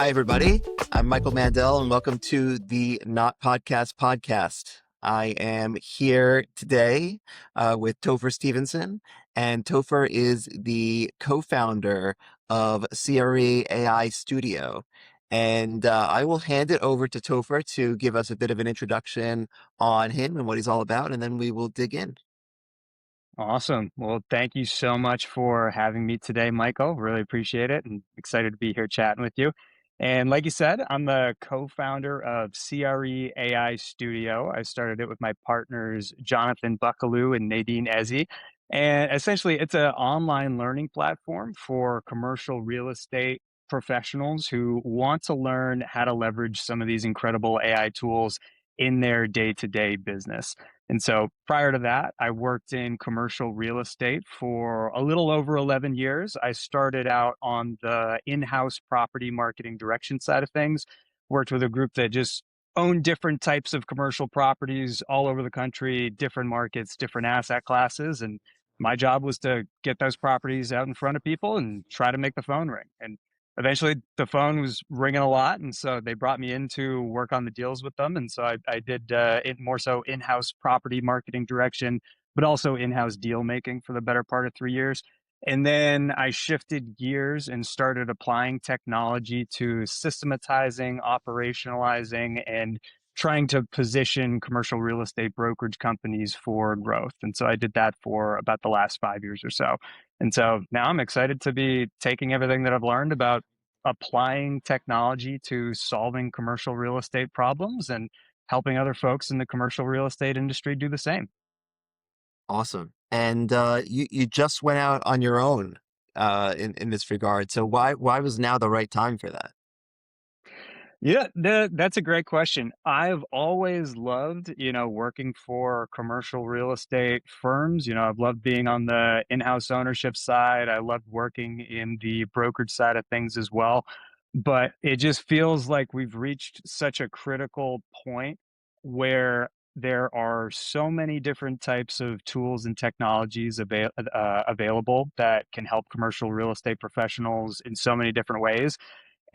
Hi, everybody. I'm Michael Mandel, and welcome to the Not Podcast podcast. I am here today with Topher Stephenson, and Topher is the co-founder of CRE AI Studio. And I will hand it over to Topher to give us a bit of an introduction on him and what he's all about, and then we will dig in. Awesome. Well, thank you so much for having me today, Michael. Really appreciate it and excited to be here chatting with you. And like you said, I'm the co-founder of CRE AI Studio. I started it with my partners, Jonathan Buckaloo and Nadine Ezzi. And essentially, it's an online learning platform for commercial real estate professionals who want to learn how to leverage some of these incredible AI tools in their day-to-day business. And so prior to that, I worked in commercial real estate for a little over 11 years. I started out on the in-house property marketing direction side of things, worked with a group that just owned different types of commercial properties all over the country, different markets, different asset classes. And my job was to get those properties out in front of people and try to make the phone ring. And eventually the phone was ringing a lot, and so they brought me in to work on the deals with them. And so I did it more so in-house property marketing direction, but also in-house deal making for the better part of 3 years. And then I shifted gears and started applying technology to systematizing, operationalizing, and trying to position commercial real estate brokerage companies for growth. And so I did that for about the last 5 years or so. And so now I'm excited to be taking everything that I've learned about applying technology to solving commercial real estate problems and helping other folks in the commercial real estate industry do the same. Awesome. And you just went out on your own in this regard. So why was now the right time for that? Yeah, that's a great question. I've always loved, working for commercial real estate firms. I've loved being on the in-house ownership side. I loved working in the brokerage side of things as well. But it just feels like we've reached such a critical point where there are so many different types of tools and technologies available that can help commercial real estate professionals in so many different ways.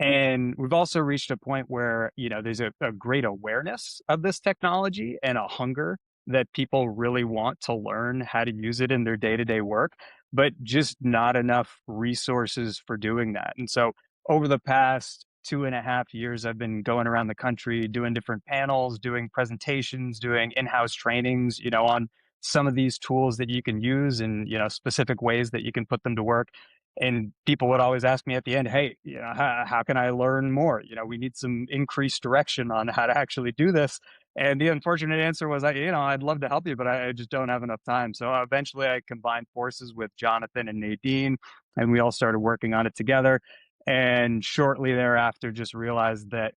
And we've also reached a point where, there's a great awareness of this technology and a hunger that people really want to learn how to use it in their day-to-day work, but just not enough resources for doing that. And so over the past 2.5 years, I've been going around the country doing different panels, doing presentations, doing in-house trainings, on some of these tools that you can use and, specific ways that you can put them to work. And people would always ask me at the end, hey, how can I learn more? We need some increased direction on how to actually do this. And the unfortunate answer was, I'd love to help you, but I just don't have enough time. So eventually I combined forces with Jonathan and Nadine, and we all started working on it together. And shortly thereafter, just realized that,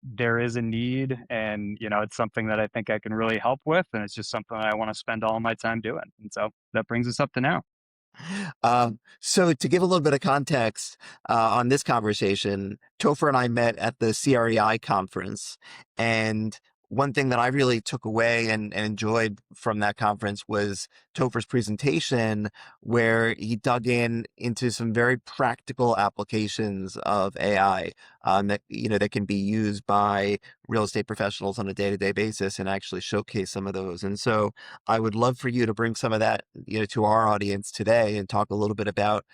there is a need, and, it's something that I think I can really help with. And it's just something I want to spend all my time doing. And so that brings us up to now. So to give a little bit of context on this conversation, Topher and I met at the CREI conference, and one thing that I really took away and enjoyed from that conference was Topher's presentation, where he dug in into some very practical applications of AI that that can be used by real estate professionals on a day-to-day basis, and actually showcase some of those. And so I would love for you to bring some of that, to our audience today and talk a little bit about,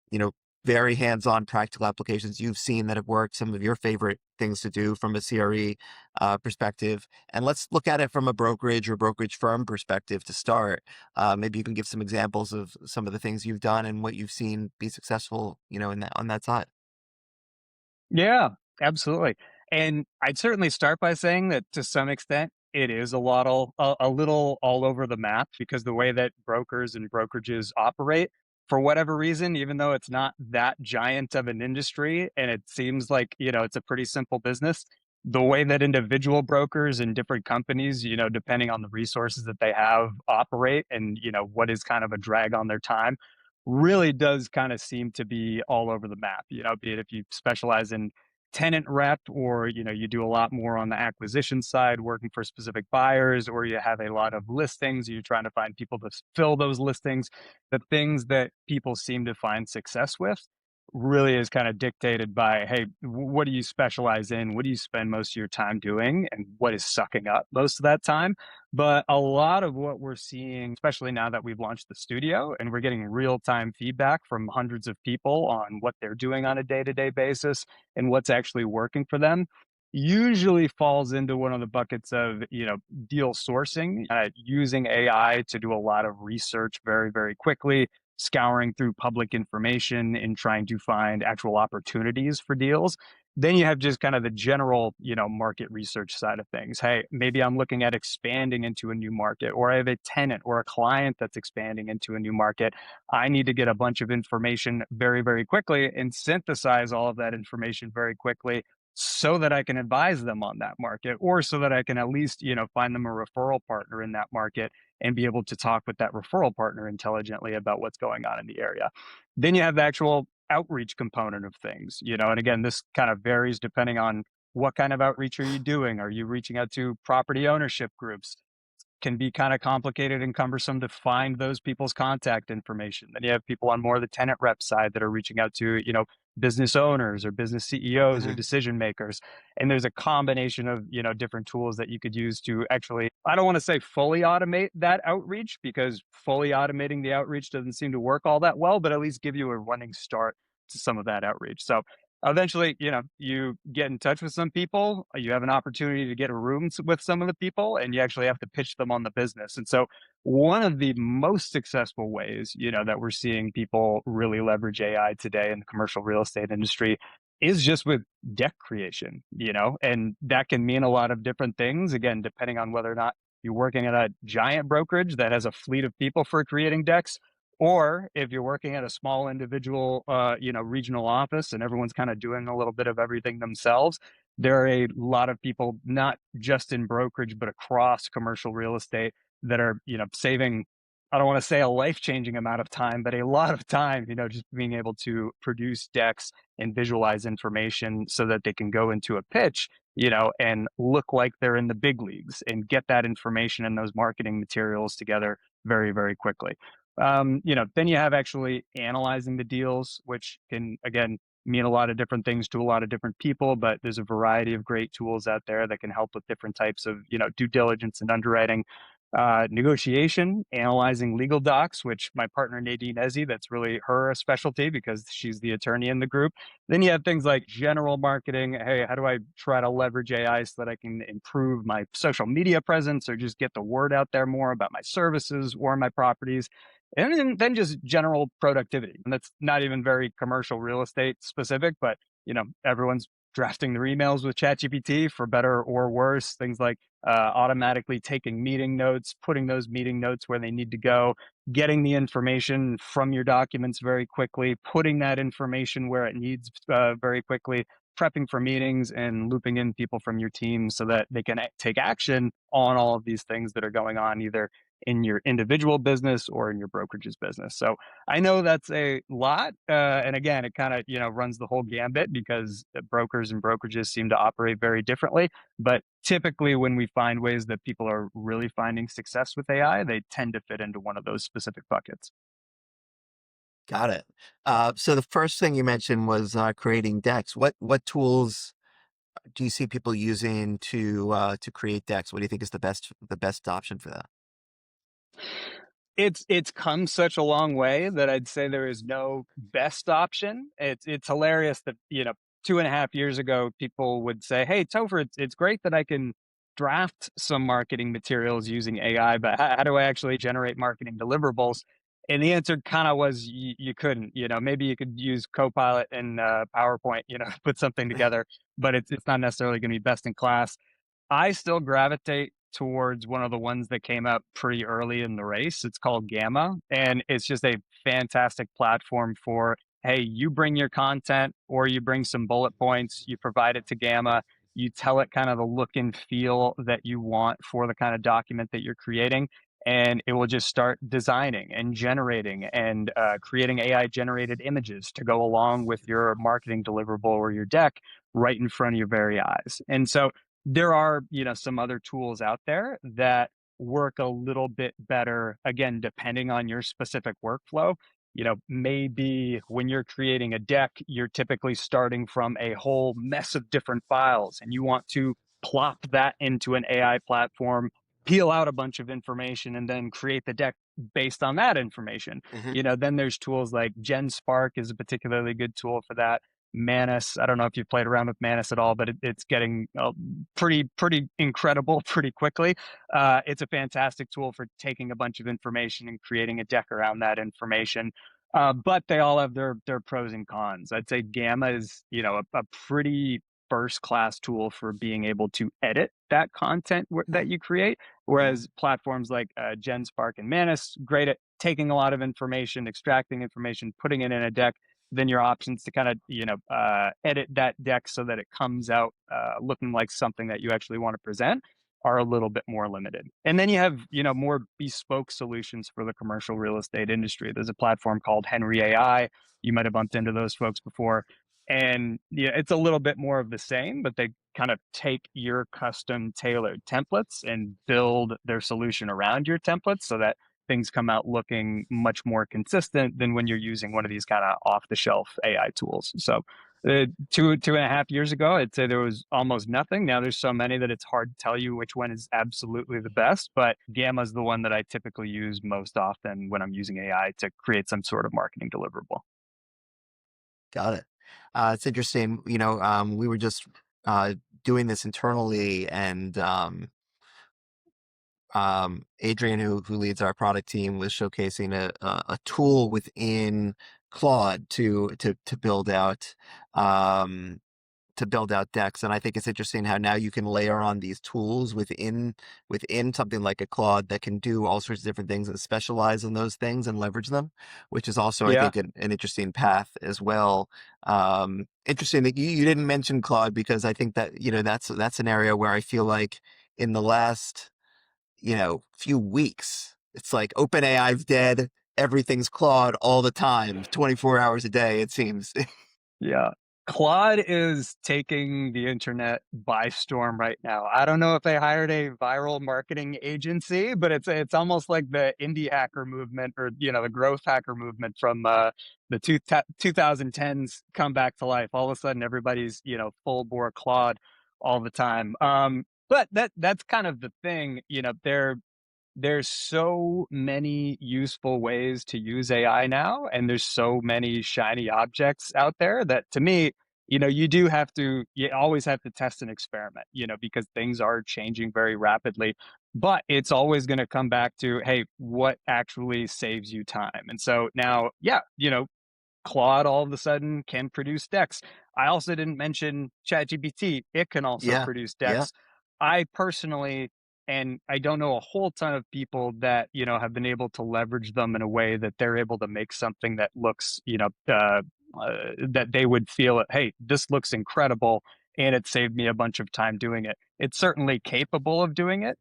you know, very hands-on practical applications you've seen that have worked, some of your favorite things to do from a CRE perspective. And let's look at it from a brokerage or brokerage firm perspective to start. Maybe you can give some examples of some of the things you've done and what you've seen be successful, in that on that side. Yeah, absolutely. And I'd certainly start by saying that to some extent, it is a little all over the map because the way that brokers and brokerages operate, for whatever reason, even though it's not that giant of an industry and it seems like, it's a pretty simple business, the way that individual brokers and different companies, depending on the resources that they have, operate and, what is kind of a drag on their time really does kind of seem to be all over the map, be it if you specialize in tenant rep or, you do a lot more on the acquisition side, working for specific buyers, or you have a lot of listings, you're trying to find people to fill those listings. The things that people seem to find success with really is kind of dictated by, hey, what do you specialize in? What do you spend most of your time doing? And what is sucking up most of that time? But a lot of what we're seeing, especially now that we've launched the studio and we're getting real time feedback from hundreds of people on what they're doing on a day to day basis and what's actually working for them, usually falls into one of the buckets of, deal sourcing, using AI to do a lot of research very, very quickly, scouring through public information and trying to find actual opportunities for deals. Then you have just kind of the general, market research side of things. Hey, maybe I'm looking at expanding into a new market, or I have a tenant or a client that's expanding into a new market. I need to get a bunch of information very, very quickly and synthesize all of that information very quickly so that I can advise them on that market, or so that I can at least, find them a referral partner in that market and be able to talk with that referral partner intelligently about what's going on in the area. Then you have the actual outreach component of things, and again, this kind of varies depending on what kind of outreach are you doing. Are you reaching out to property ownership groups? Can be kind of complicated and cumbersome to find those people's contact information. Then you have people on more of the tenant rep side that are reaching out to, business owners or business CEOs or Hmm. decision makers. And there's a combination of, different tools that you could use to actually, I don't want to say fully automate that outreach, because fully automating the outreach doesn't seem to work all that well, but at least give you a running start to some of that outreach. So eventually, you get in touch with some people, you have an opportunity to get a room with some of the people, and you actually have to pitch them on the business. And so one of the most successful ways, that we're seeing people really leverage AI today in the commercial real estate industry is just with deck creation, and that can mean a lot of different things, again, depending on whether or not you're working at a giant brokerage that has a fleet of people for creating decks, or if you're working at a small individual, regional office and everyone's kind of doing a little bit of everything themselves. There are a lot of people, not just in brokerage, but across commercial real estate, that are, saving, I don't want to say a life changing amount of time, but a lot of time, just being able to produce decks and visualize information so that they can go into a pitch, and look like they're in the big leagues and get that information and those marketing materials together very, very quickly. Then you have actually analyzing the deals, which can, again, mean a lot of different things to a lot of different people, but there's a variety of great tools out there that can help with different types of, due diligence and underwriting, negotiation, analyzing legal docs, which my partner Nadine Ezzi, that's really her specialty because she's the attorney in the group. Then you have things like general marketing. Hey, how do I try to leverage AI so that I can improve my social media presence or just get the word out there more about my services or my properties? And then just general productivity. And that's not even very commercial real estate specific, but everyone's drafting their emails with ChatGPT for better or worse. Things like automatically taking meeting notes, putting those meeting notes where they need to go, getting the information from your documents very quickly, putting that information where it needs very quickly, prepping for meetings and looping in people from your team so that they can take action on all of these things that are going on, either in your individual business or in your brokerage's business. So I know that's a lot. And again, it kind of, runs the whole gambit because brokers and brokerages seem to operate very differently. But typically when we find ways that people are really finding success with AI, they tend to fit into one of those specific buckets. Got it. So the first thing you mentioned was creating decks. What tools do you see people using to create decks? What do you think is the best option for that? It's come such a long way that I'd say there is no best option. It's hilarious that, 2.5 years ago, people would say, "Hey, Topher, it's great that I can draft some marketing materials using AI, but how do I actually generate marketing deliverables?" And the answer kind of was you couldn't. Maybe you could use Copilot and PowerPoint, put something together, but it's not necessarily going to be best in class. I still gravitate towards one of the ones that came out pretty early in the race. It's called Gamma, and it's just a fantastic platform for, hey, you bring your content or you bring some bullet points, you provide it to Gamma, you tell it kind of the look and feel that you want for the kind of document that you're creating, and it will just start designing and generating and creating AI generated images to go along with your marketing deliverable or your deck right in front of your very eyes. And so there are, some other tools out there that work a little bit better, again, depending on your specific workflow. maybe when you're creating a deck, you're typically starting from a whole mess of different files and you want to plop that into an AI platform, peel out a bunch of information, and then create the deck based on that information. Hmm. Then there's tools like GenSpark is a particularly good tool for that. Manus, I don't know if you've played around with Manus at all, but it's getting pretty incredible pretty quickly. It's a fantastic tool for taking a bunch of information and creating a deck around that information. But they all have their pros and cons. I'd say Gamma is, a pretty first class tool for being able to edit that content that you create. Hmm. Whereas platforms like GenSpark and Manus, great at taking a lot of information, extracting information, putting it in a deck. Then your options to kind of, edit that deck so that it comes out looking like something that you actually want to present are a little bit more limited. And then you have, more bespoke solutions for the commercial real estate industry. There's a platform called Henry AI. You might have bumped into those folks before. And yeah, it's a little bit more of the same, but they kind of take your custom tailored templates and build their solution around your templates so that things come out looking much more consistent than when you're using one of these kind of off the shelf AI tools. So, 2.5 years ago, I'd say there was almost nothing. Now there's so many that it's hard to tell you which one is absolutely the best. But Gamma is the one that I typically use most often when I'm using AI to create some sort of marketing deliverable. Got it. It's interesting. We were just uh, doing this internally, and Adrian, who leads our product team, was showcasing a tool within Claude to build out um, decks. And I think it's interesting how now you can layer on these tools within something like a Claude that can do all sorts of different things and specialize in those things and leverage them, which is also, I Yeah. think, an interesting path as well. Interesting that you didn't mention Claude, because I think that, that's an area where I feel like in the last, few weeks, it's like OpenAI's dead. Everything's Claude all the time, 24 hours a day, it seems. Yeah. Claude is taking the internet by storm right now. I don't know if they hired a viral marketing agency, but it's almost like the indie hacker movement, or the growth hacker movement from the 2010s come back to life. All of a sudden everybody's, full bore Claude all the time. But that's kind of the thing, there's so many useful ways to use AI now, and there's so many shiny objects out there that, to me, you always have to test and experiment, because things are changing very rapidly. But it's always going to come back to, hey, what actually saves you time? And so now, yeah, Claude all of a sudden can produce decks. I also didn't mention ChatGPT. It can also Yeah, produce yeah, decks. I personally, and I don't know a whole ton of people that, have been able to leverage them in a way that they're able to make something that looks, that they would feel, hey, this looks incredible. And it saved me a bunch of time doing it. It's certainly capable of doing it,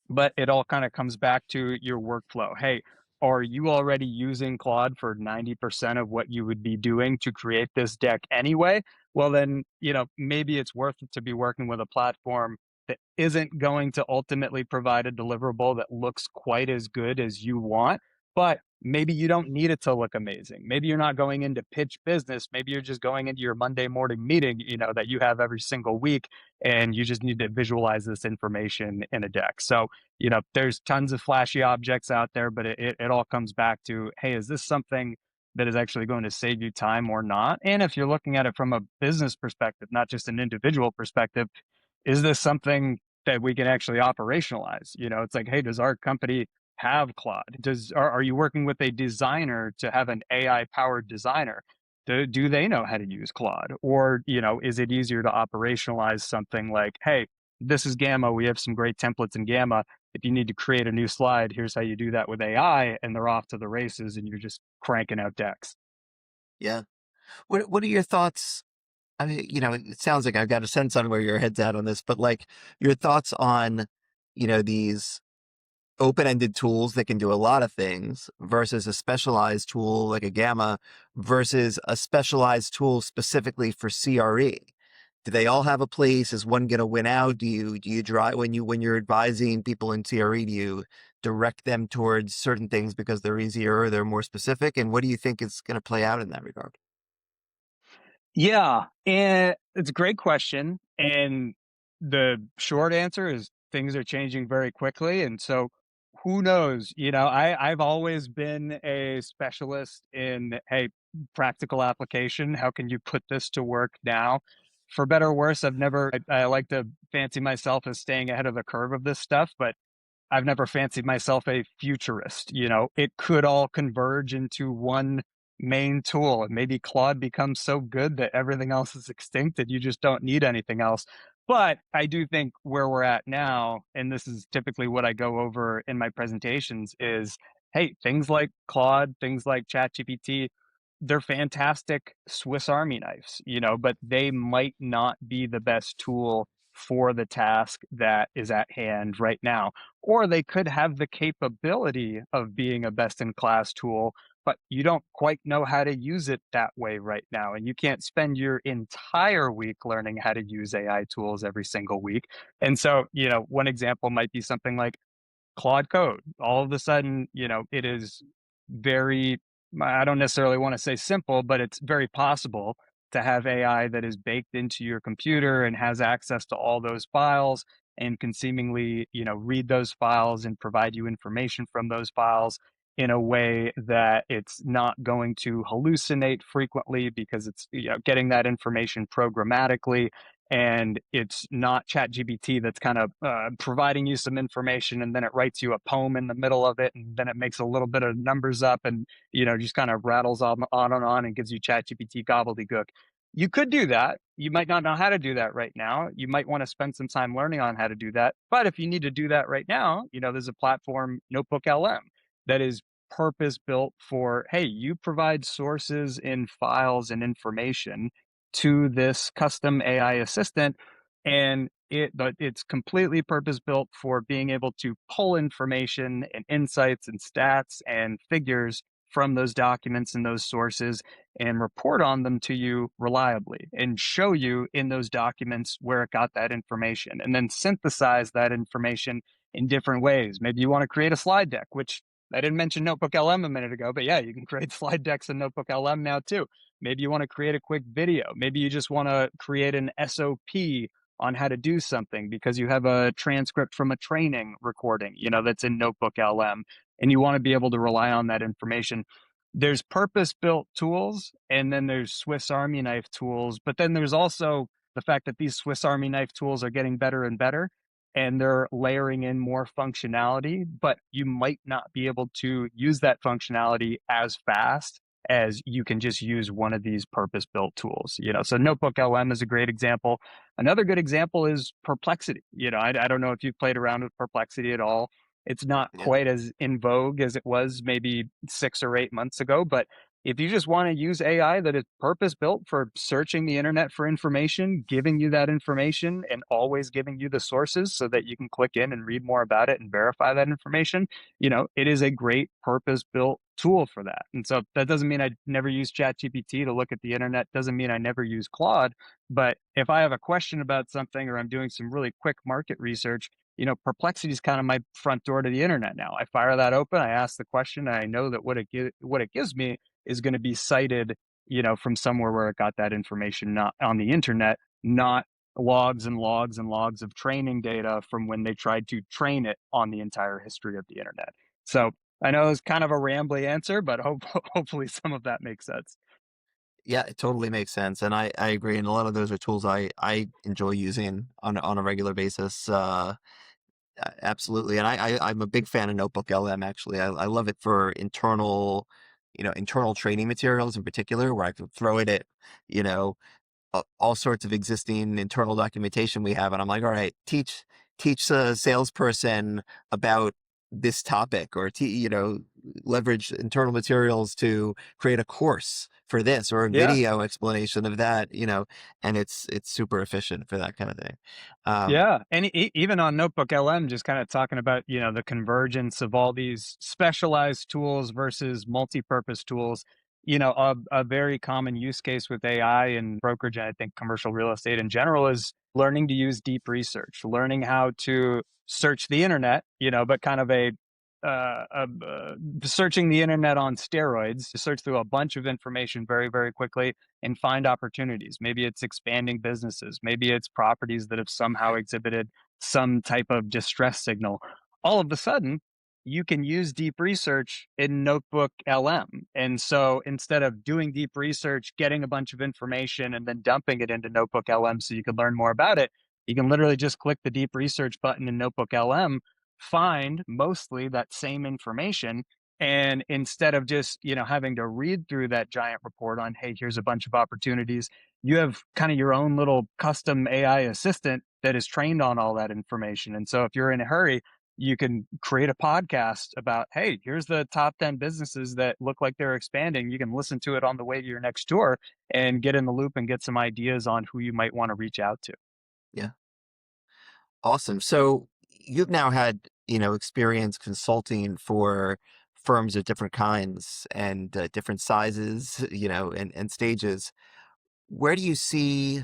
but it all kind of comes back to your workflow. Hey, are you already using Claude for 90% of what you would be doing to create this deck anyway? Well, then, maybe it's worth it to be working with a platform that isn't going to ultimately provide a deliverable that looks quite as good as you want, but maybe you don't need it to look amazing. Maybe you're not going into pitch business. Maybe you're just going into your Monday morning meeting, that you have every single week, and you just need to visualize this information in a deck. So, there's tons of flashy objects out there, but it all comes back to, hey, is this something that is actually going to save you time or not? And if you're looking at it from a business perspective, not just an individual perspective, is this something that we can actually operationalize? It's like, hey, does our company have Claude? Are you working with a designer to have an AI powered designer? Do they know how to use Claude? Or, is it easier to operationalize something like, hey, this is Gamma. We have some great templates in Gamma. If you need to create a new slide, here's how you do that with AI, and they're off to the races, and you're just cranking out decks. yeah. What are your thoughts? I mean, it sounds like I've got a sense on where your head's at on this, but like your thoughts on, these open-ended tools that can do a lot of things versus a specialized tool like a Gamma versus a specialized tool specifically for CRE. do they all have a place? Is one going to win out? Do you drive when you're advising people in CRE, do you direct them towards certain things because they're easier or they're more specific? And what do you think is going to play out in that regard? Yeah, and it's a great question, and the short answer is things are changing very quickly, and so who knows? I've always been a specialist in, hey, practical application. How can you put this to work now? For better or worse, I like to fancy myself as staying ahead of the curve of this stuff, but I've never fancied myself a futurist. It could all converge into one main tool, and maybe Claude becomes so good that everything else is extinct and you just don't need anything else. But I do think where we're at now, and this is typically what I go over in my presentations, is hey, things like Claude, things like ChatGPT, they're fantastic Swiss Army knives, but they might not be the best tool for the task that is at hand right now. Or they could have the capability of being a best in class tool, but you don't quite know how to use it that way right now. And you can't spend your entire week learning how to use AI tools every single week. And so, one example might be something like Claude Code. All of a sudden, it is very, I don't necessarily want to say simple, but it's very possible to have AI that is baked into your computer and has access to all those files and can seemingly, read those files and provide you information from those files in a way that it's not going to hallucinate frequently because it's, getting that information programmatically, and it's not ChatGPT that's kind of providing you some information and then it writes you a poem in the middle of it and then it makes a little bit of numbers up and just kind of rattles on and on and gives you ChatGPT gobbledygook. You could do that. You might not know how to do that right now. You might want to spend some time learning on how to do that. But if you need to do that right now, there's a platform, Notebook LM, that is purpose built for, hey, you provide sources in files and information to this custom AI assistant, and it's completely purpose built for being able to pull information and insights and stats and figures from those documents and those sources and report on them to you reliably and show you in those documents where it got that information and then synthesize that information in different ways. Maybe you want to create a slide deck, which I didn't mention Notebook LM a minute ago, but yeah, you can create slide decks in Notebook LM now too. Maybe you want to create a quick video. Maybe you just want to create an SOP on how to do something because you have a transcript from a training recording, that's in Notebook LM, and you want to be able to rely on that information. There's purpose-built tools, and then there's Swiss Army knife tools, but then there's also the fact that these Swiss Army knife tools are getting better and better, and they're layering in more functionality, but you might not be able to use that functionality as fast as you can just use one of these purpose-built tools. So Notebook LM is a great example. Another good example is Perplexity. I don't know if you've played around with Perplexity at all. It's not Yeah. quite as in vogue as it was maybe 6 or 8 months ago, but if you just want to use AI that is purpose built for searching the internet for information, giving you that information and always giving you the sources so that you can click in and read more about it and verify that information, it is a great purpose built tool for that. And so that doesn't mean I never use ChatGPT to look at the internet, doesn't mean I never use Claude. But if I have a question about something or I'm doing some really quick market research, Perplexity is kind of my front door to the internet now. I fire that open, I ask the question, and I know that what it gives me is going to be cited, from somewhere where it got that information, not on the internet, not logs and logs and logs of training data from when they tried to train it on the entire history of the internet. So I know it's kind of a rambly answer, but hopefully some of that makes sense. Yeah, it totally makes sense, and I agree. And a lot of those are tools I enjoy using on a regular basis. Absolutely, and I'm a big fan of Notebook LM. Actually, I love it for internal training materials in particular, where I can throw it at you know all sorts of existing internal documentation we have, and I'm like, all right, teach a salesperson about this topic, or leverage internal materials to create a course for this, or a Yeah. video explanation of that, and it's super efficient for that kind of thing. Um, Yeah, and even on Notebook LM, just kind of talking about the convergence of all these specialized tools versus multi-purpose tools. a very common use case with AI and brokerage, and I think commercial real estate in general, is learning to use deep research, learning how to search the internet, but kind of searching the internet on steroids to search through a bunch of information very, very quickly and find opportunities. Maybe it's expanding businesses, maybe it's properties that have somehow exhibited some type of distress signal. All of a sudden, you can use deep research in Notebook LM. And so instead of doing deep research, getting a bunch of information, and then dumping it into Notebook LM so you can learn more about it, you can literally just click the deep research button in Notebook LM, find mostly that same information. And instead of just, having to read through that giant report on, hey, here's a bunch of opportunities, you have kind of your own little custom AI assistant that is trained on all that information. And so if you're in a hurry, you can create a podcast about, hey, here's the top 10 businesses that look like they're expanding. You can listen to it on the way to your next tour and get in the loop and get some ideas on who you might want to reach out to. Yeah. Awesome. So you've now had, experience consulting for firms of different kinds and different sizes, and stages. Where do you see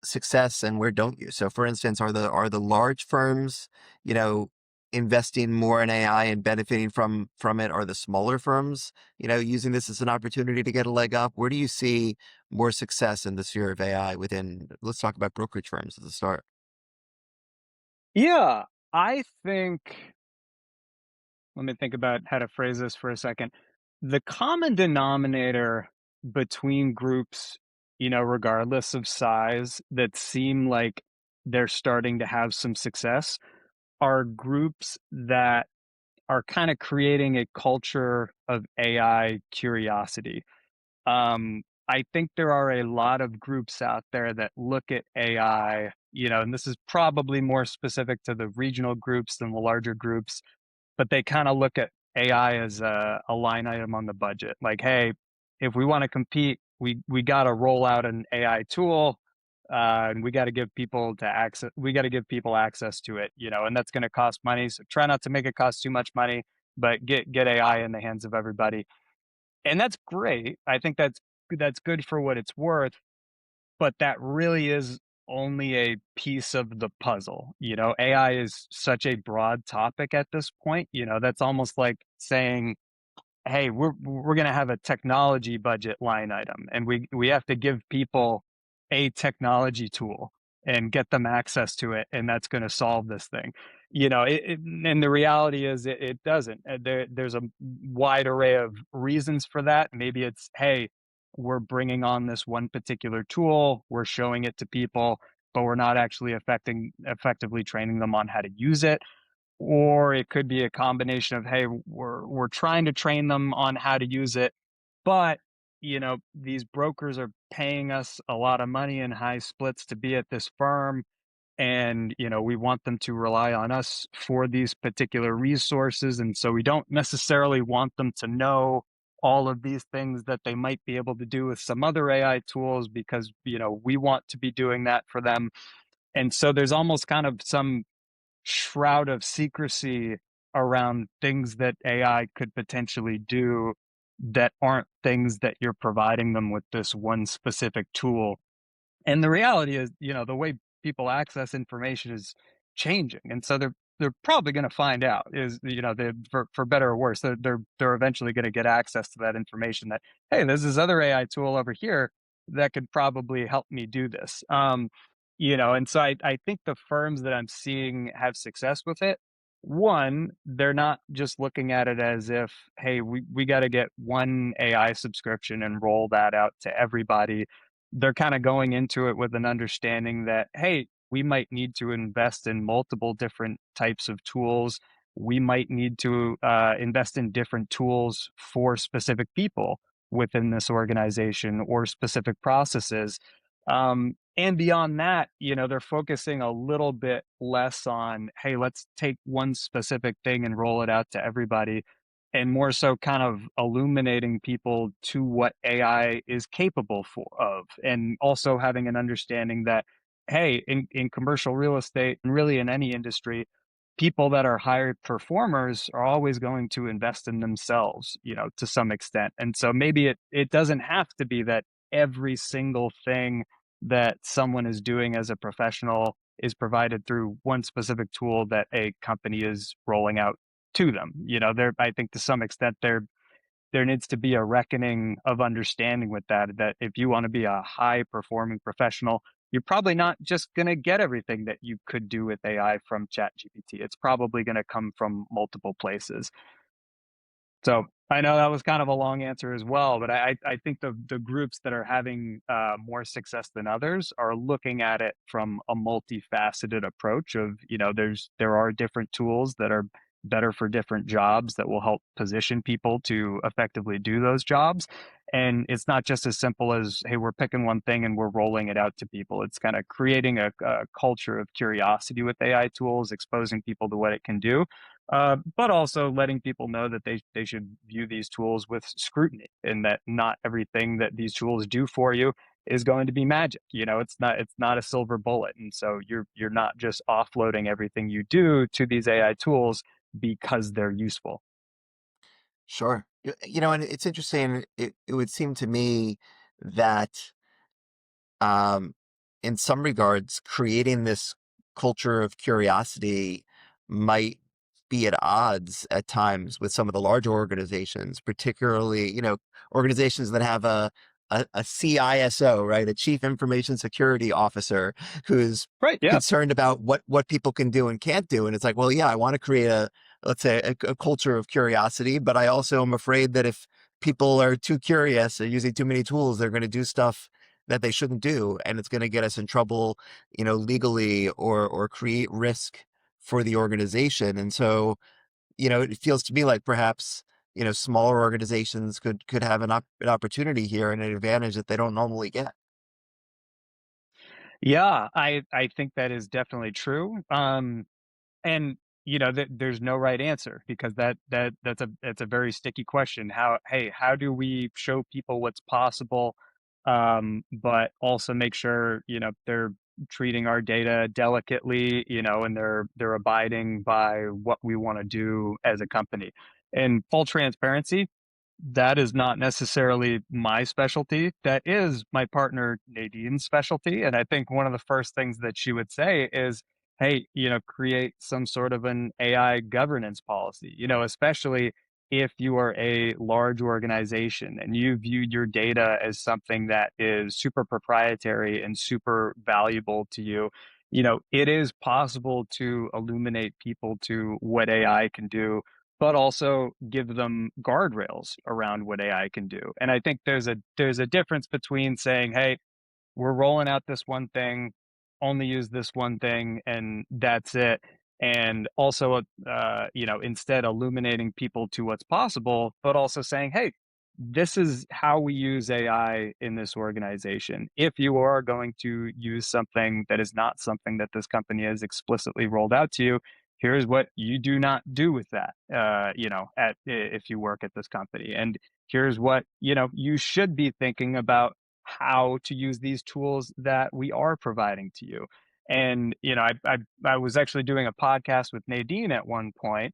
success and where don't you? So for instance, are the large firms, you know, investing more in AI and benefiting from it? Are the smaller firms, using this as an opportunity to get a leg up? Where do you see more success in the sphere of AI within, let's talk about brokerage firms at the start. Yeah, I think, let me think about how to phrase this for a second. The common denominator between groups, regardless of size, that seem like they're starting to have some success are groups that are kind of creating a culture of AI curiosity. I think there are a lot of groups out there that look at AI, and this is probably more specific to the regional groups than the larger groups, but they kind of look at AI as a line item on the budget. Like, hey, if we want to compete, we got to roll out an AI tool, and we got to give people to access. We got to give people access to it, and that's going to cost money. So try not to make it cost too much money, but get AI in the hands of everybody, and that's great. I think that's good for what it's worth, but that really is only a piece of the puzzle. AI is such a broad topic at this point. That's almost like saying, hey, we're going to have a technology budget line item, and we have to give people a technology tool and get them access to it, and that's going to solve this thing. And the reality is it doesn't. There's a wide array of reasons for that. Maybe it's, hey, we're bringing on this one particular tool, we're showing it to people, but we're not actually effectively training them on how to use it. Or it could be a combination of, hey, we're trying to train them on how to use it, but these brokers are paying us a lot of money in high splits to be at this firm, and we want them to rely on us for these particular resources, and so we don't necessarily want them to know all of these things that they might be able to do with some other AI tools, because we want to be doing that for them. And so there's almost kind of some shroud of secrecy around things that AI could potentially do that aren't things that you're providing them with this one specific tool. And the reality is, the way people access information is changing, and so they're probably going to find out, is, they, for better or worse, they're eventually going to get access to that information, that, hey, there's this other AI tool over here that could probably help me do this. And so I think the firms that I'm seeing have success with it, one, they're not just looking at it as if, hey, we got to get one AI subscription and roll that out to everybody. They're kind of going into it with an understanding that, hey, we might need to invest in multiple different types of tools. We might need to invest in different tools for specific people within this organization or specific processes. And beyond that, they're focusing a little bit less on, hey, let's take one specific thing and roll it out to everybody, and more so kind of illuminating people to what AI is capable of, and also having an understanding that, hey, in commercial real estate, and really in any industry, people that are high performers are always going to invest in themselves, to some extent. And so maybe it doesn't have to be that every single thing that someone is doing as a professional is provided through one specific tool that a company is rolling out to them. There, I think to some extent there needs to be a reckoning of understanding with that if you want to be a high performing professional, you're probably not just going to get everything that you could do with AI from ChatGPT. It's probably going to come from multiple places. So I know that was kind of a long answer as well, but I think the groups that are having more success than others are looking at it from a multifaceted approach of, there are different tools that are better for different jobs that will help position people to effectively do those jobs. And it's not just as simple as, hey, we're picking one thing and we're rolling it out to people. It's kind of creating a culture of curiosity with AI tools, exposing people to what it can do, but also letting people know that they should view these tools with scrutiny, and that not everything that these tools do for you is going to be magic. It's not a silver bullet, and so you're not just offloading everything you do to these AI tools because they're useful. Sure. And it's interesting. It would seem to me that um, in some regards, creating this culture of curiosity might be at odds at times with some of the larger organizations, particularly, organizations that have a CISO, right? A chief information security officer who's Right. Yeah. concerned about what people can do and can't do. And it's like, well, yeah, I want to create let's say a culture of curiosity, but I also am afraid that if people are too curious or using too many tools, they're going to do stuff that they shouldn't do, and it's going to get us in trouble, legally, or create risk for the organization. And so, it feels to me like perhaps smaller organizations could have an opportunity here and an advantage that they don't normally get. Yeah, I think that is definitely true. And there's no right answer, because that's a very sticky question. How do we show people what's possible, but also make sure they're treating our data delicately, and they're abiding by what we want to do as a company. And full transparency, that is not necessarily my specialty. That is my partner Nadine's specialty. And I think one of the first things that she would say is, hey, create some sort of an AI governance policy, especially if you are a large organization and you view your data as something that is super proprietary and super valuable to you. It is possible to illuminate people to what AI can do, but also give them guardrails around what AI can do. And I think there's a difference between saying, hey, we're rolling out this one thing, only use this one thing, and that's it. And also, instead illuminating people to what's possible, but also saying, hey, this is how we use AI in this organization. If you are going to use something that is not something that this company has explicitly rolled out to you, here's what you do not do with that, if you work at this company. And here's what, you should be thinking about how to use these tools that we are providing to you. And I was actually doing a podcast with Nadine at one point,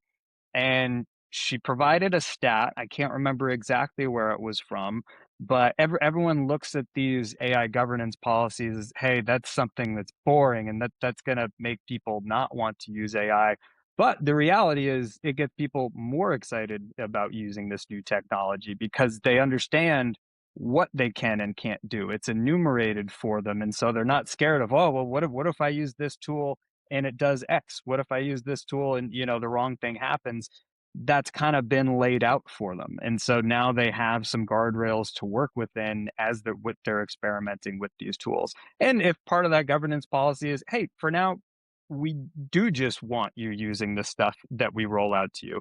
and she provided a stat. I can't remember exactly where it was from, but everyone looks at these AI governance policies as, hey, that's something that's boring, and that's going to make people not want to use AI. But the reality is, it gets people more excited about using this new technology because they understand what they can and can't do. It's enumerated for them, and so they're not scared of, oh, well, what if I use this tool and it does X? What if I use this tool and the wrong thing happens? That's kind of been laid out for them. And so now they have some guardrails to work within as they're experimenting with these tools. And if part of that governance policy is, hey, for now, we do just want you using the stuff that we roll out to you.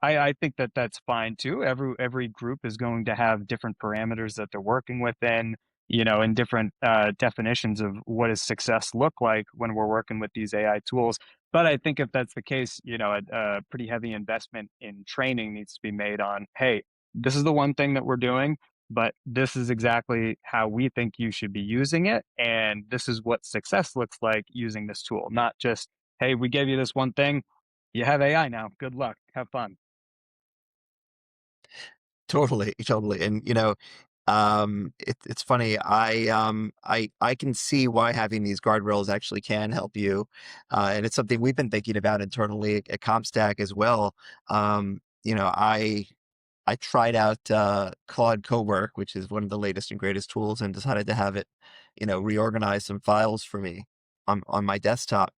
I think that that's fine too. Every group is going to have different parameters that they're working within, and different definitions of what does success look like when we're working with these AI tools. But I think if that's the case, a pretty heavy investment in training needs to be made on, hey, this is the one thing that we're doing, but this is exactly how we think you should be using it. And this is what success looks like using this tool, not just, hey, we gave you this one thing. you have AI now. Good luck. Have fun. Totally, totally. And it's funny. I can see why having these guardrails actually can help you, and it's something we've been thinking about internally at CompStak as well. I tried out Claude Cowork, which is one of the latest and greatest tools, and decided to have it, reorganize some files for me on my desktop.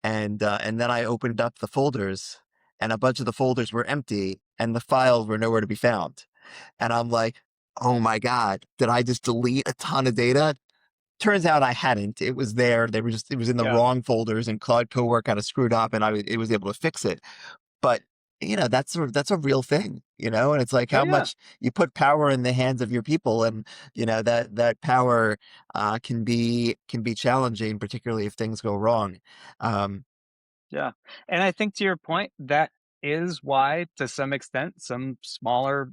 And then I opened up the folders, and a bunch of the folders were empty, and the files were nowhere to be found. And I'm like, oh my God, did I just delete a ton of data? Turns out I hadn't. It was there. It was in the Yeah. wrong folders, and Claude Cowork kind of screwed up, and it was able to fix it. But that's a real thing, and it's like Oh how yeah. much you put power in the hands of your people, and that power can be challenging, particularly if things go wrong. Um, Yeah. And I think to your point, that is why, to some extent, some smaller,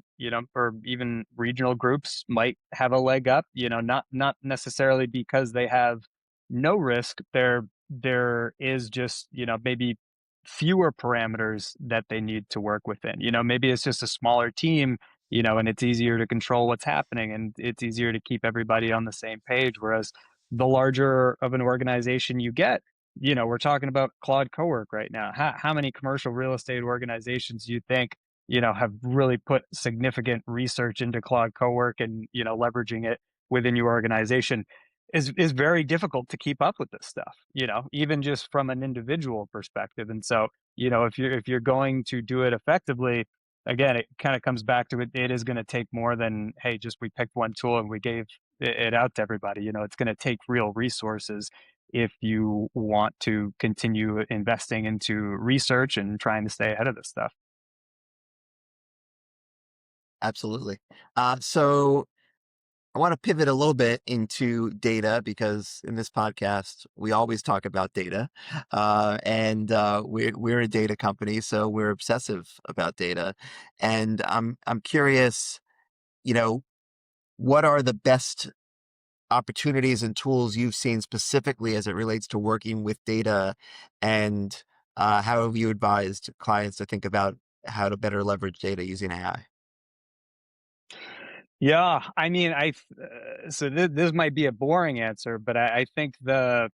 or even regional groups might have a leg up, not necessarily because they have no risk. There is just, maybe fewer parameters that they need to work within. Maybe it's just a smaller team, and it's easier to control what's happening and it's easier to keep everybody on the same page. Whereas the larger of an organization you get, we're talking about Claude Cowork right now. How many commercial real estate organizations do you think, have really put significant research into Claude Cowork and, leveraging it within your organization is very difficult to keep up with this stuff, even just from an individual perspective. And so, if you're going to do it effectively, again, it kind of comes back to it is going to take more than, hey, just we picked one tool and we gave it out to everybody. It's going to take real resources if you want to continue investing into research and trying to stay ahead of this stuff. Absolutely. So I want to pivot a little bit into data because in this podcast we always talk about data, and we're a data company, so we're obsessive about data. And I'm curious, you know, what are the best opportunities and tools you've seen specifically as it relates to working with data, and how have you advised clients to think about how to better leverage data using AI? Yeah, I mean, so this might be a boring answer, but I think the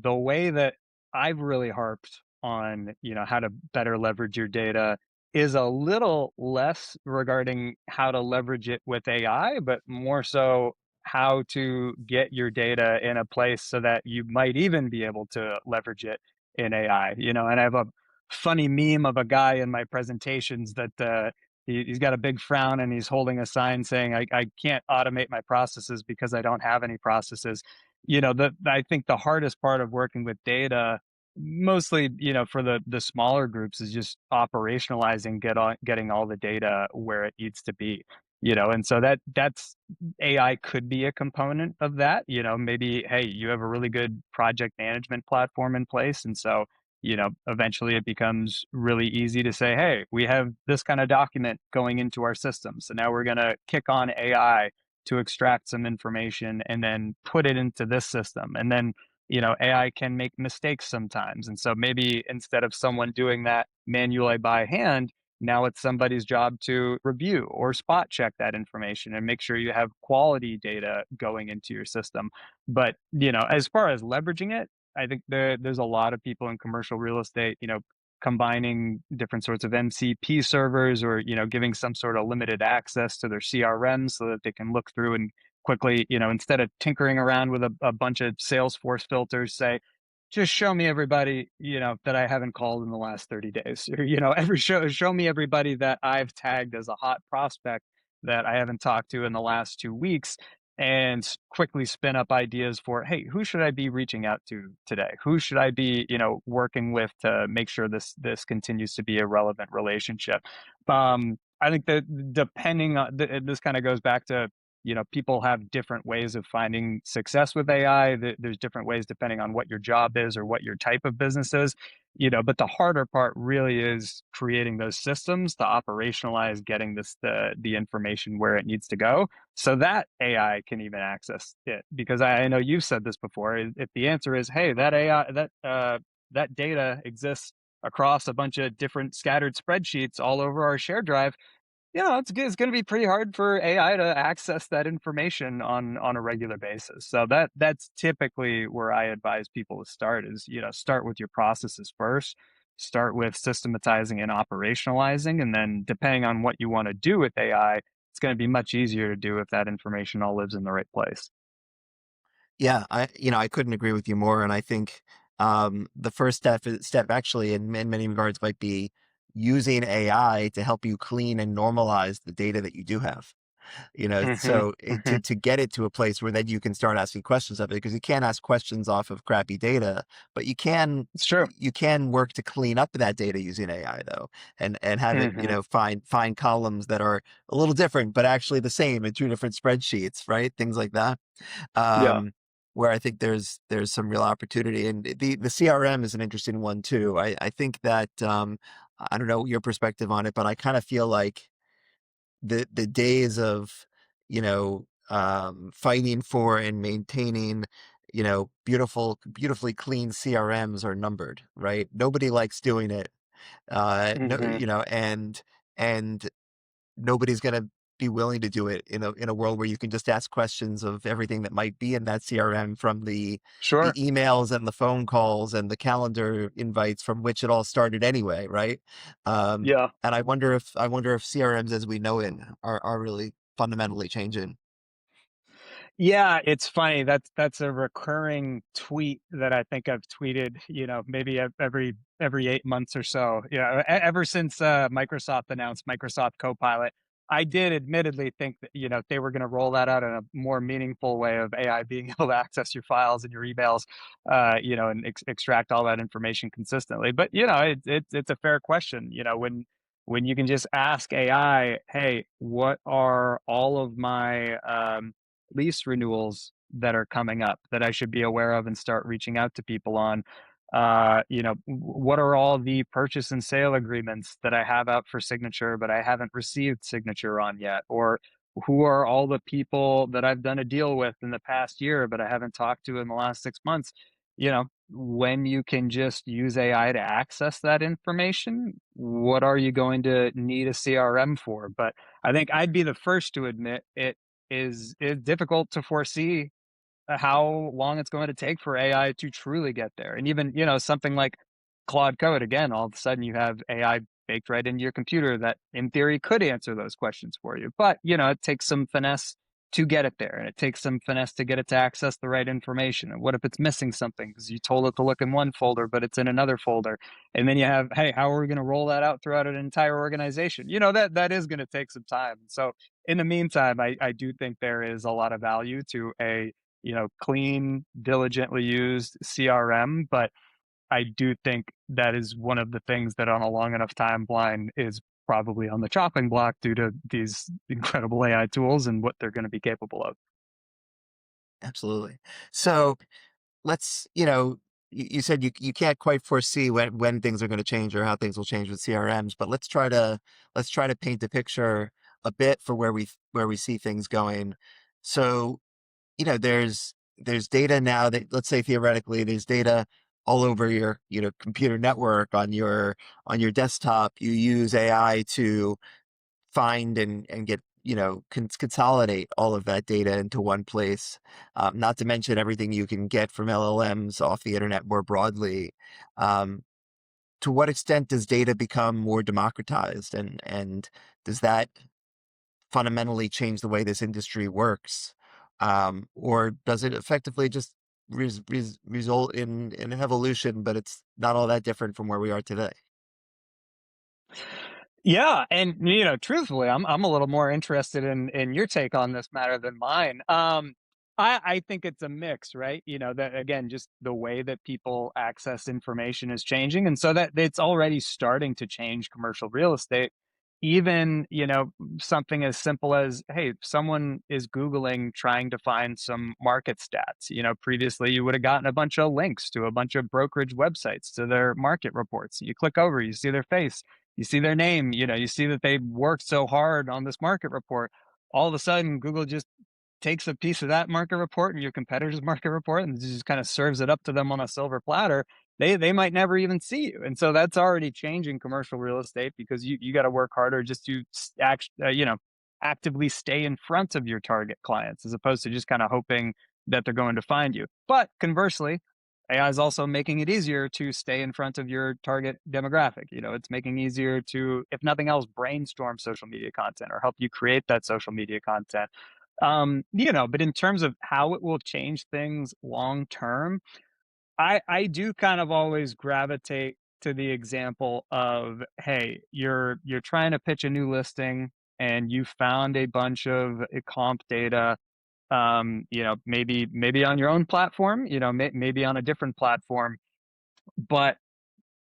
way that I've really harped on, how to better leverage your data is a little less regarding how to leverage it with AI, but more so how to get your data in a place so that you might even be able to leverage it in AI. And I have a funny meme of a guy in my presentations that he's got a big frown and he's holding a sign saying, I can't automate my processes because I don't have any processes. I think the hardest part of working with data, mostly, for the smaller groups, is just operationalizing, getting all the data where it needs to be. And so that's AI could be a component of that. Maybe, hey, you have a really good project management platform in place. And so eventually it becomes really easy to say, hey, we have this kind of document going into our system. So now we're going to kick on AI to extract some information and then put it into this system. And then, AI can make mistakes sometimes. And so maybe instead of someone doing that manually by hand, now it's somebody's job to review or spot check that information and make sure you have quality data going into your system. But, as far as leveraging it, I think there's a lot of people in commercial real estate, combining different sorts of MCP servers or, giving some sort of limited access to their CRM so that they can look through and quickly, instead of tinkering around with a bunch of Salesforce filters, say, just show me everybody, that I haven't called in the last 30 days. Or, show me everybody that I've tagged as a hot prospect that I haven't talked to in the last 2 weeks, and quickly spin up ideas for, hey, who should I be reaching out to today? Who should I be, working with to make sure this continues to be a relevant relationship? I think that depending on this kind of goes back to, people have different ways of finding success with AI. There's different ways depending on what your job is or what your type of business is. But the harder part really is creating those systems to operationalize getting the information where it needs to go so that AI can even access it. Because I know you've said this before. If the answer is, hey, that AI, that data exists across a bunch of different scattered spreadsheets all over our shared drive, it's going to be pretty hard for AI to access that information on a regular basis. So that's typically where I advise people to start is, start with your processes first, start with systematizing and operationalizing, and then depending on what you want to do with AI, it's going to be much easier to do if that information all lives in the right place. Yeah, I couldn't agree with you more. And I think the first step actually in many regards might be using AI to help you clean and normalize the data that you do have. Hmm. So Hmm. to get it to a place where then you can start asking questions of it, because you can't ask questions off of crappy data, but It's true. you can work to clean up that data using AI though, and have it, Hmm. find columns that are a little different but actually the same in two different spreadsheets, right? Things like that. Yeah. Um, where I think there's some real opportunity, and the CRM is an interesting one too. I think that I don't know your perspective on it, but I kind of feel like the days of fighting for and maintaining beautifully clean CRMs are numbered, right? Nobody likes doing it. No, Hmm. and nobody's going to be willing to do it in a world where you can just ask questions of everything that might be in that CRM, from the Sure. emails and the phone calls and the calendar invites from which it all started anyway, right? Yeah. And I wonder if CRMs as we know it are really fundamentally changing. Yeah, it's funny. That's a recurring tweet that I think I've tweeted, maybe every 8 months or so. Ever since Microsoft announced Microsoft Copilot, I did admittedly think that they were going to roll that out in a more meaningful way of AI being able to access your files and your emails, and extract all that information consistently. But it's a fair question. When you can just ask AI, hey, what are all of my lease renewals that are coming up that I should be aware of and start reaching out to people on. What are all the purchase and sale agreements that I have out for signature, but I haven't received signature on yet? Or who are all the people that I've done a deal with in the past year, but I haven't talked to in the last 6 months? When you can just use AI to access that information, what are you going to need a CRM for? But I think I'd be the first to admit it is difficult to foresee how long it's going to take for AI to truly get there. And even, something like Claude Code, again, all of a sudden you have AI baked right into your computer that in theory could answer those questions for you. But, it takes some finesse to get it there. And it takes some finesse to get it to access the right information. And what if it's missing something because you told it to look in one folder, but it's in another folder? And then you have, hey, how are we going to roll that out throughout an entire organization? That is going to take some time. So in the meantime, I do think there is a lot of value to a clean, diligently used CRM. But I do think that is one of the things that on a long enough timeline is probably on the chopping block due to these incredible AI tools and what they're going to be capable of. Absolutely. So let's, you said you can't quite foresee when things are going to change or how things will change with CRMs, but let's try to paint the picture a bit for where we see things going. So, there's data now that, let's say theoretically, there's data all over your, computer network on your desktop. You use AI to find and get, consolidate all of that data into one place. Not to mention everything you can get from LLMs off the internet more broadly. Um, to what extent does data become more democratized, and does that fundamentally change the way this industry works? Or does it effectively just result in an evolution, but it's not all that different from where we are today? Yeah, and truthfully, I'm a little more interested in your take on this matter than mine. I think it's a mix, right? That again, just the way that people access information is changing, and so that it's already starting to change commercial real estate. Even something as simple as, hey, someone is Googling trying to find some market stats. Previously you would have gotten a bunch of links to a bunch of brokerage websites to their market reports. You click over, you see their face, you see their name, you see that they worked so hard on this market report. All of a sudden, Google just takes a piece of that market report and your competitor's market report and just kind of serves it up to them on a silver platter, they might never even see you. And so that's already changing commercial real estate because you got to work harder just to actively stay in front of your target clients as opposed to just kind of hoping that they're going to find you. But conversely, AI is also making it easier to stay in front of your target demographic. It's making easier to, if nothing else, brainstorm social media content or help you create that social media content. But in terms of how it will change things long term, I do kind of always gravitate to the example of, hey, you're trying to pitch a new listing and you found a bunch of comp data, maybe on your own platform, maybe on a different platform, but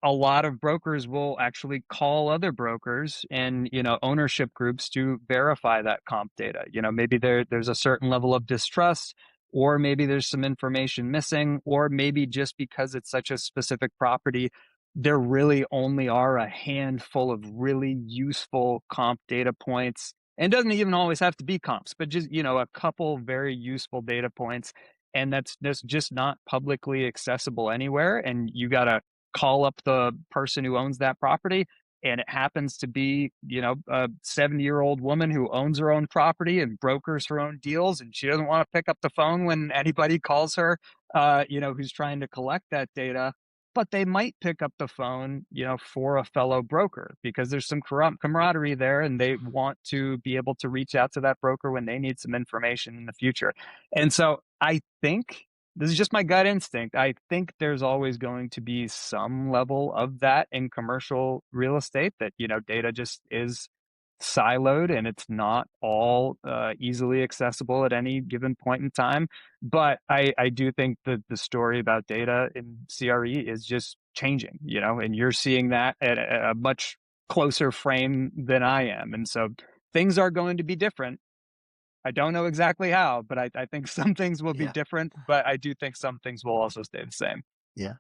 a lot of brokers will actually call other brokers and ownership groups to verify that comp data. Maybe there's a certain level of distrust, or maybe there's some information missing, or maybe just because it's such a specific property, there really only are a handful of really useful comp data points. And it doesn't even always have to be comps, but just a couple very useful data points, and that's just not publicly accessible anywhere, and you got to call up the person who owns that property, and it happens to be a 70-year-old woman who owns her own property and brokers her own deals, and she doesn't want to pick up the phone when anybody calls her who's trying to collect that data, but they might pick up the phone for a fellow broker because there's some camaraderie there, and they want to be able to reach out to that broker when they need some information in the future. And so I think this is just my gut instinct. I think there's always going to be some level of that in commercial real estate, that, data just is siloed and it's not all easily accessible at any given point in time. But I do think that the story about data in CRE is just changing, and you're seeing that at a much closer frame than I am. And so things are going to be different. I don't know exactly how, but I think some things will be Yeah. different, but I do think some things will also stay the same. Yeah.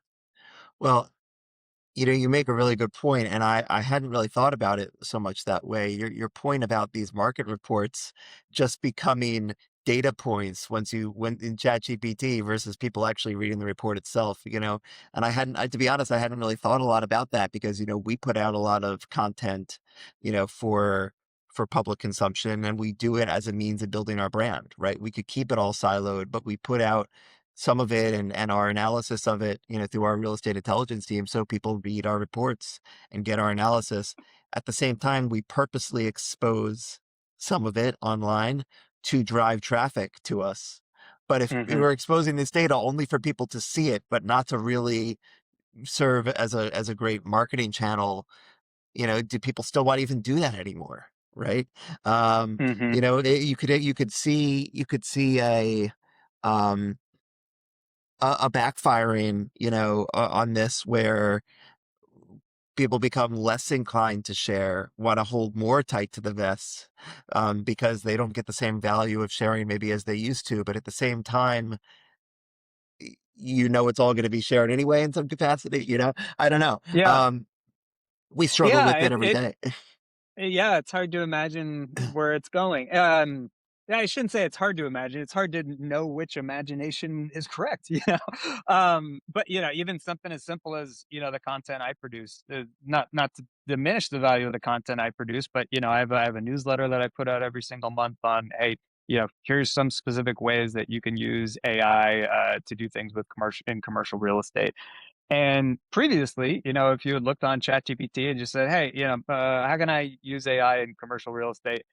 Well, you make a really good point, and I hadn't really thought about it so much that way. Your point about these market reports just becoming data points once you went in ChatGPT versus people actually reading the report itself, and to be honest, I hadn't really thought a lot about that because, we put out a lot of content, for public consumption, and we do it as a means of building our brand, right? We could keep it all siloed, but we put out some of it and our analysis of it, through our real estate intelligence team. So people read our reports and get our analysis. At the same time, we purposely expose some of it online to drive traffic to us. But if we Hmm. were exposing this data only for people to see it, but not to really serve as a great marketing channel, do people still want to even do that anymore? Right. Hmm. You could see um, a backfiring, on this where people become less inclined to share, want to hold more tight to the vest, because they don't get the same value of sharing maybe as they used to. But at the same time, it's all going to be shared anyway in some capacity. I don't know. Yeah. We struggle Yeah. with it every day. Yeah, it's hard to imagine where it's going. Yeah, I shouldn't say it's hard to imagine. It's hard to know which imagination is correct, but even something as simple as the content I produce. Not to diminish the value of the content I produce, but I have a newsletter that I put out every single month on, hey, here's some specific ways that you can use AI to do things with commercial real estate. And previously, if you had looked on ChatGPT and just said, "Hey, how can I use AI in commercial real estate?"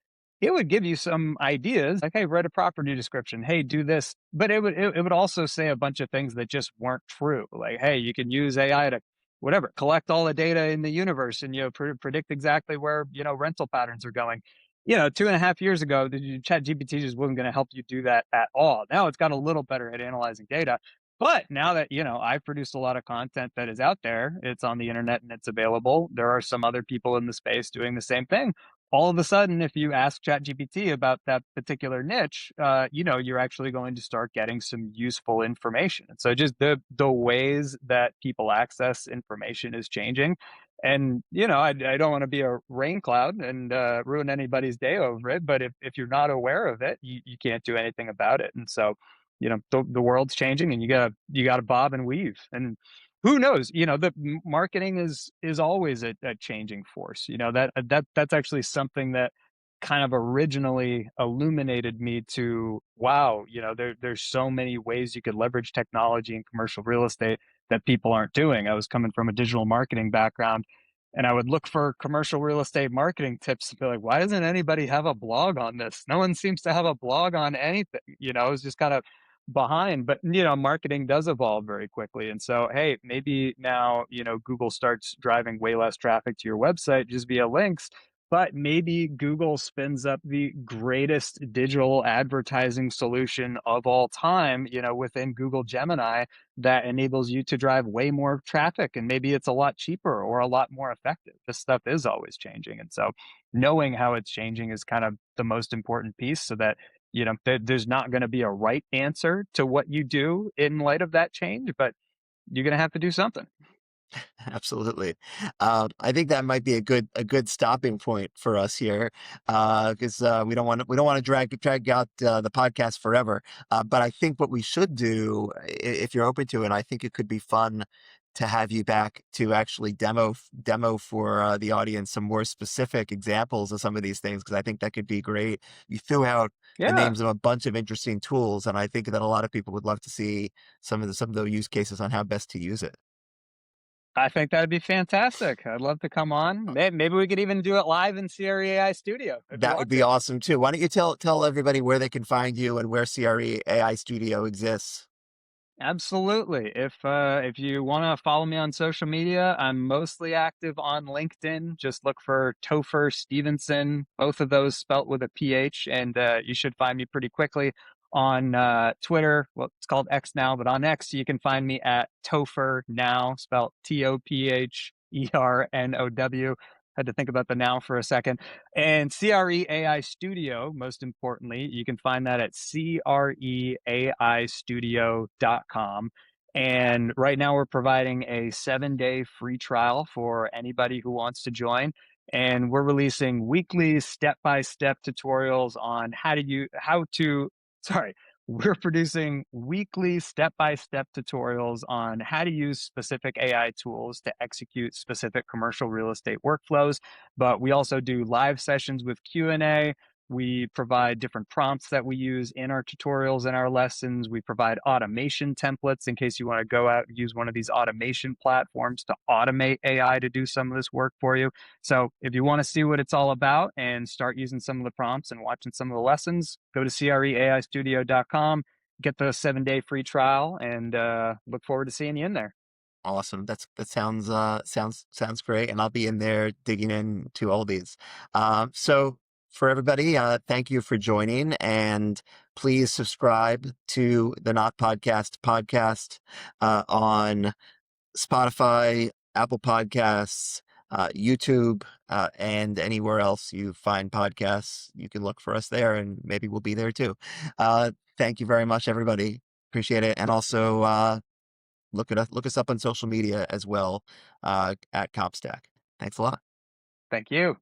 It would give you some ideas, like, "Hey, write a property description. Hey, do this." But it would also say a bunch of things that just weren't true. Like, "Hey, you can use AI to whatever collect all the data in the universe and predict exactly where rental patterns are going." 2.5 years ago, the ChatGPT just wasn't going to help you do that at all. Now it's got a little better at analyzing data, but now that, I've produced a lot of content that is out there, it's on the internet and it's available. There are some other people in the space doing the same thing. All of a sudden, if you ask ChatGPT about that particular niche, you're actually going to start getting some useful information. And so just the ways that people access information is changing. And I don't want to be a rain cloud and ruin anybody's day over it. But if you're not aware of it, you can't do anything about it. And so, the world's changing, and you gotta bob and weave. And who knows? The marketing is always a changing force. That's actually something that kind of originally illuminated me to, wow, there's so many ways you could leverage technology in commercial real estate that people aren't doing. I was coming from a digital marketing background, and I would look for commercial real estate marketing tips and be like, why doesn't anybody have a blog on this? No one seems to have a blog on anything. It's just kind of behind. But marketing does evolve very quickly. And so, hey, maybe now, Google starts driving way less traffic to your website just via links. But maybe Google spins up the greatest digital advertising solution of all time, within Google Gemini, that enables you to drive way more traffic, and maybe it's a lot cheaper or a lot more effective. This stuff is always changing. And so knowing how it's changing is kind of the most important piece, so that there's not going to be a right answer to what you do in light of that change, but you're going to have to do something. Absolutely. I think that might be a good stopping point for us here, because we don't want to drag out the podcast forever. But I think what we should do, if you're open to it, I think it could be fun to have you back to actually demo for the audience some more specific examples of some of these things, because I think that could be great. You threw out the Yeah, names of a bunch of interesting tools, and I think that a lot of people would love to see some of the use cases on how best to use it. I think that'd be fantastic. I'd love to come on. Maybe we could even do it live in CRE AI Studio if you That would want be to. awesome too. Why don't you tell everybody where they can find you and where CRE AI Studio exists? Absolutely. If you want to follow me on social media, I'm mostly active on LinkedIn. Just look for Topher Stephenson, both of those spelt with a PH, and you should find me pretty quickly. On Twitter, well, it's called X now, but on X you can find me at Topher Now, spelled Tophernow. Had to think about the now for a second. And CRE AI Studio, most importantly, you can find that at creaistudio.com. And right now we're providing a 7-day free trial for anybody who wants to join. And we're releasing weekly step-by-step tutorials on sorry, we're producing weekly step-by-step tutorials on how to use specific AI tools to execute specific commercial real estate workflows. But we also do live sessions with Q&A. We provide different prompts that we use in our tutorials and our lessons. We provide automation templates in case you want to go out and use one of these automation platforms to automate AI to do some of this work for you. So if you want to see what it's all about and start using some of the prompts and watching some of the lessons, go to creaistudio.com, get the 7-day free trial, and look forward to seeing you in there. Awesome. That sounds great, and I'll be in there digging into all these. So for everybody, thank you for joining, and please subscribe to the Not podcast on Spotify, Apple Podcasts, YouTube, and anywhere else you find podcasts. You can look for us there, and maybe we'll be there too. Thank you very much, everybody. Appreciate it. And also, look us up on social media as well, at CompStak. Thanks a lot. Thank you.